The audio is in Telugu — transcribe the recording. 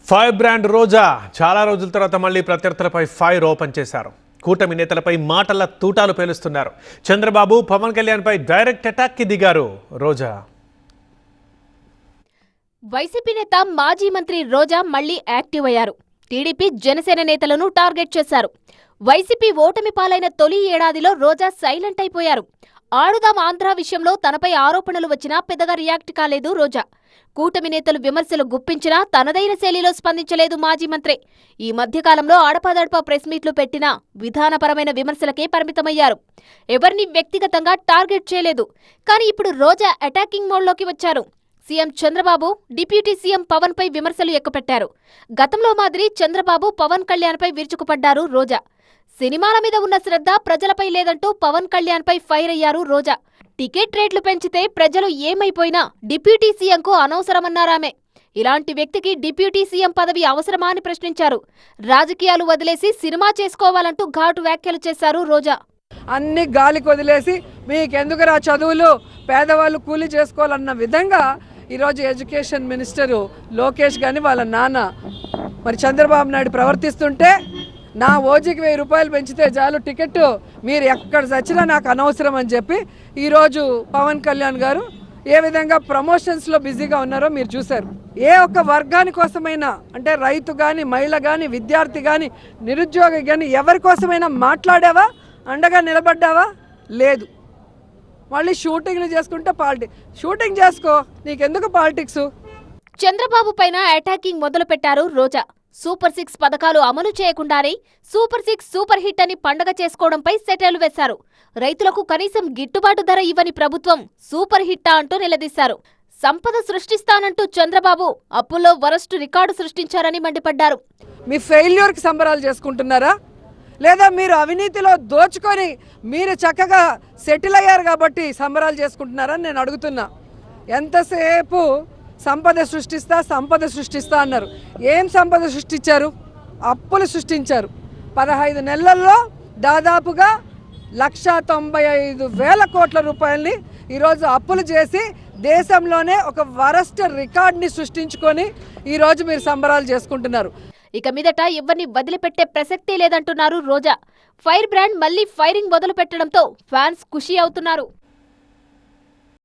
ఫైర్ బ్రాండ్ రోజా చాలా రోజుల తర్వాత మళ్ళీ ప్రత్యర్థులపై ఫైర్ ఓపెన్ చేశారు. కూటమి నేతలపై మాటల తూటాలు పేలుస్తున్నారు. చంద్రబాబు, పవన్ కళ్యాణ్ పై డైరెక్ట్ అటాక్ కి దిగారు రోజా. వైసీపీ నేత మాజీ మంత్రి రోజా మళ్లీ యాక్టివ్ అయ్యారు. టీడీపీ, జనసేన నేతలను టార్గెట్ చేశారు. వైసీపీ ఓటమి పాలైన తొలి ఏడాదిలో రోజా సైలెంట్ అయిపోయారు. ఆడుదాం ఆంధ్ర విషయంలో తనపై ఆరోపణలు వచ్చినా పెద్దగా రియాక్ట్ కాలేదు రోజా. కూటమి నేతలు విమర్శలు గుప్పించినా తనదైన శైలిలో స్పందించలేదు మాజీ మంత్రి. ఈ మధ్యకాలంలో అడపాదడపా ప్రెస్ మీట్లు పెట్టినా విధానపరమైన విమర్శలకే పరిమితమయ్యారు. ఎవరిని వ్యక్తిగతంగా టార్గెట్ చేయలేదు. కానీ ఇప్పుడు రోజా అటాకింగ్ మోడ్లోకి వచ్చారు. CM Chandrababu, deputy CM Pawan పై విమర్శలు ఎక్కుపెట్టారు. గతంలో మాదిరి చంద్రబాబు, పవన్ కళ్యాణ్ పై విరుచుకుపడ్డారు రోజా. సినిమాల మీద ఉన్న శ్రద్ధ ప్రజలపై లేదంటూ పవన్ కళ్యాణ్ పై ఫైర్ అయ్యారు రోజా. టికెట్ రేట్లు పెంచితే ప్రజలు ఏమైపోయినా డిప్యూటీ సీఎంకు అనవసరమన్నారామె. ఇలాంటి వ్యక్తికి డిప్యూటీ సీఎం పదవి అవసరమా అని ప్రశ్నించారు. రాజకీయాలు వదిలేసి సినిమా చేసుకోవాలంటూ ఘాటు వ్యాఖ్యలు చేశారు రోజా. అన్ని గాలికి వదిలేసి మీకెందుకురా చదువులు, పేదవాళ్ళు కూలీ చేసుకోవాలన్న విధంగా ఈరోజు ఎడ్యుకేషన్ మినిస్టరు లోకేష్ గాని వాళ్ళ నాన్న మరి చంద్రబాబు నాయుడు ప్రవర్తిస్తుంటే, నా ఓజీకి 1000 రూపాయలు పెంచితే చాలు టికెట్, మీరు ఎక్కడ చచ్చినా నాకు అనవసరం అని చెప్పి ఈరోజు పవన్ కళ్యాణ్ గారు ఏ విధంగా ప్రమోషన్స్లో బిజీగా ఉన్నారో మీరు చూశారు. ఏ ఒక్క వర్గాని కోసమైనా, అంటే రైతు కానీ, మహిళ కానీ, విద్యార్థి కానీ, నిరుద్యోగి కానీ ఎవరి కోసమైనా మాట్లాడావా, అండగా నిలబడ్డావా? లేదు. మళ్ళీ షూటింగ్లు చేసుకుంటే షూటింగ్ చేసుకో, నీకెందుకు పాలిటిక్స్? చంద్రబాబు పైన అటాకింగ్ మొదలు పెట్టారు రోజా. సూపర్ 6 పథకాలు అమలు చేయకుండానే సూపర్ 6 సూపర్ హిట్ అని పండగ చేసుకోవడంపై సెటైలు వేశారు. రైతులకు కనీసం గిట్టుబాటు ధర ఇవ్వని ప్రభుత్వం సూపర్ హిట్టా అంటూ నిలదీశారు. సంపద సృష్టిస్తానంటూ చంద్రబాబు అప్పుల్లో వరస్ట్ రికార్డు సృష్టించారని మండిపడ్డారు. మీ ఫెయిల్యూర్కి సంబరాలు చేసుకుంటున్నారా, లేదా మీరు అవినీతిలో దోచుకొని మీరు చక్కగా సెటిల్ అయ్యారు కాబట్టి సంబరాలు చేసుకుంటున్నారని నేను అడుగుతున్నా. ఎంతసేపు సంపద సృష్టిస్తా అన్నారు. ఏం సంపద సృష్టించారు? అప్పులు సృష్టించారు. 15 నెలల్లో దాదాపుగా 1,95,000 కోట్ల రూపాయలని ఈరోజు అప్పులు చేసి దేశంలోనే ఒక వరస్ట్ రికార్డ్ని సృష్టించుకొని ఈరోజు మీరు సంబరాలు చేసుకుంటున్నారు. ఇక మీదట ఎవరిని వదిలిపెట్టే ప్రసక్తే లేదంటున్నారు రోజా. ఫైర్ బ్రాండ్ మళ్లీ ఫైరింగ్ మొదలు పెట్టడంతో ఫ్యాన్స్ ఖుషి అవుతున్నారు.